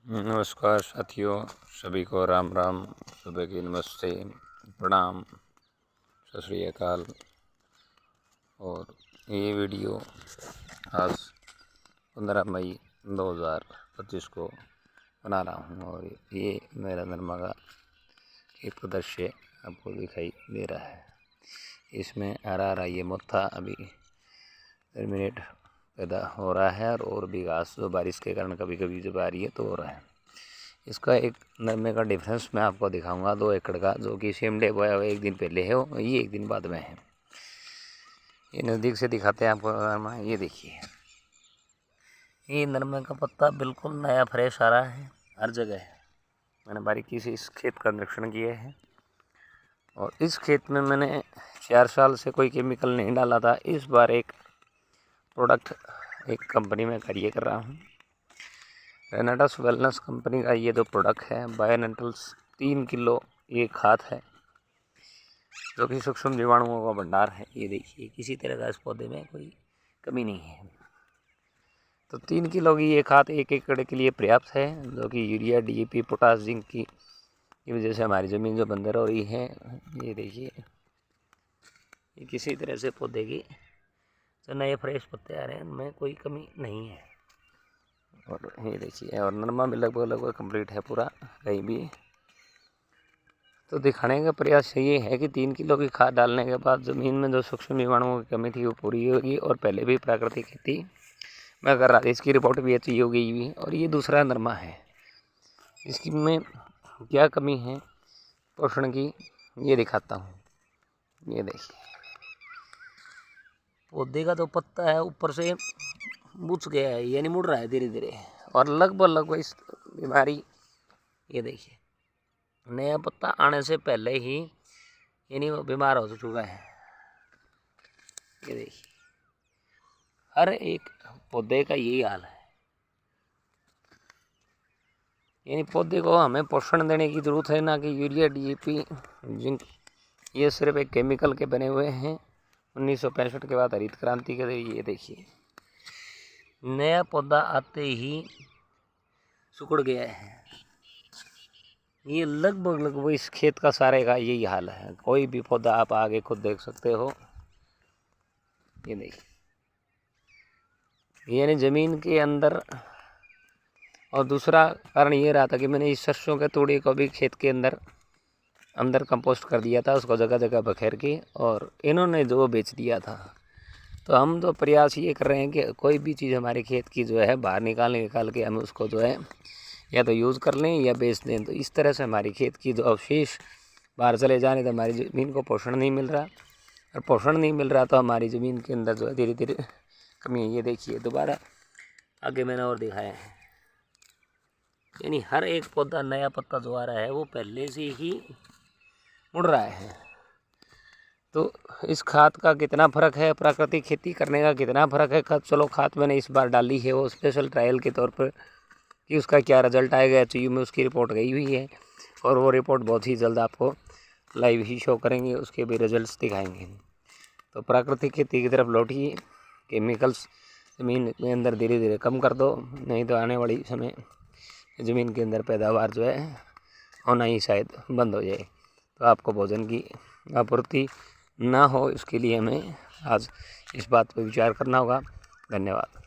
नमस्कार साथियों, सभी को राम राम, सुबह की नमस्ते, प्रणाम, सत श्री अकाल। और ये वीडियो आज 15 मई 2025 को बना रहा हूँ और ये मेरा नरमा का एक दृश्य आपको दिखाई दे रहा है। इसमें हरा ये मोथा अभी टर्मिनेट पैदा हो रहा है और भी घास जो बारिश के कारण कभी कभी जब आ रही है तो हो रहा है। इसका एक नरमे का डिफरेंस मैं आपको दिखाऊंगा 2 एकड़ का, जो कि सेम डे बोया हुआ एक दिन पहले है और ये एक दिन बाद में है। ये नज़दीक से दिखाते हैं आपको नरमा। ये देखिए, ये नरमे का पत्ता बिल्कुल नया फ्रेश आ रहा है हर जगह है। मैंने बारीकी से इस खेत का निरीक्षण किया है और इस खेत में मैंने 4 साल से कोई केमिकल नहीं डाला था। इस बार एक प्रोडक्ट एक कंपनी में कार्य कर रहा हूँ, रेनाडस वेलनेस कंपनी का ये जो प्रोडक्ट है बायोनेटल्स 3 किलो ये खाद है, जो कि सूक्ष्म जीवाणुओं का भंडार है। ये देखिए, किसी तरह का इस पौधे में कोई कमी नहीं है। तो 3 किलो की ये खाद 1 एकड़ के लिए पर्याप्त है, जो कि यूरिया, DAP, पोटास, जिंक की वजह से हमारी ज़मीन जो बंजर हो रही है। ये देखिए, ये किसी तरह से पौधे की जो नए फ्रेश पत्ते आ रहे हैं उनमें कोई कमी नहीं है। और ये देखिए, और नरमा भी लगभग कंप्लीट है पूरा, कहीं भी। तो दिखाने का प्रयास ये है कि 3 किलो की खाद डालने के बाद ज़मीन में जो सूक्ष्म जीवाणुओं की कमी थी वो पूरी होगी। और पहले भी प्राकृतिक खेती मैं कर रहा था, इसकी रिपोर्ट भी अच्छी हो गई हुई। और ये दूसरा नरमा है, इसकी में क्या कमी है पोषण की ये दिखाता हूँ। ये देखिए, पौधे का जो पत्ता है ऊपर से बुझ गया है, यानी मुड़ रहा है धीरे धीरे, और लगभग इस बीमारी, ये देखिए, नया पत्ता आने से पहले ही यानी वो बीमार हो चुका है। ये देखिए, हर एक पौधे का यही हाल है। यानी पौधे को हमें पोषण देने की ज़रूरत है, ना कि यूरिया, DAP, जिंक। ये सिर्फ एक केमिकल के बने हुए हैं 1965 के बाद हरित क्रांति के। ये देखिए, नया पौधा आते ही सिकुड़ गया है। ये लगभग इस खेत का सारे का यही हाल है। कोई भी पौधा आप आगे खुद देख सकते हो। ये देखिए, यानी ज़मीन के अंदर। और दूसरा कारण ये रहा था कि मैंने इस सरसों के तूड़ी को भी खेत के अंदर कंपोस्ट कर दिया था, उसको जगह जगह बखेर के, और इन्होंने जो बेच दिया था। तो हम तो प्रयास ये कर रहे हैं कि कोई भी चीज़ हमारे खेत की जो है बाहर निकाल के हम उसको जो है या तो यूज़ कर लें या बेच दें। तो इस तरह से हमारी खेत की जो अवशेष बाहर चले जाने, तो हमारी ज़मीन को पोषण नहीं मिल रहा, और पोषण नहीं मिल रहा तो हमारी ज़मीन के अंदर जो है धीरे धीरे कमी है। ये देखिए, दोबारा आगे मैंने और दिखाया है, यानी हर एक पौधा नया पत्ता जो आ रहा है वो पहले से ही मुड़ रहा है। तो इस खाद का कितना फ़र्क है, प्राकृतिक खेती करने का कितना फ़र्क है। चलो, खाद मैंने इस बार डाली है वो स्पेशल ट्रायल के तौर पर कि उसका क्या रिजल्ट आएगा। HU में उसकी रिपोर्ट गई हुई है और वो रिपोर्ट बहुत ही जल्द आपको लाइव ही शो करेंगे, उसके भी रिजल्ट्स दिखाएंगे। तो प्राकृतिक खेती की तरफ लौटिए, केमिकल्स ज़मीन के अंदर धीरे धीरे कम कर दो, नहीं तो आने वाली समय ज़मीन के अंदर पैदावार जो है होना ही शायद बंद हो जाए। तो आपको भोजन की आपूर्ति ना हो, इसके लिए हमें आज इस बात पर विचार करना होगा। धन्यवाद।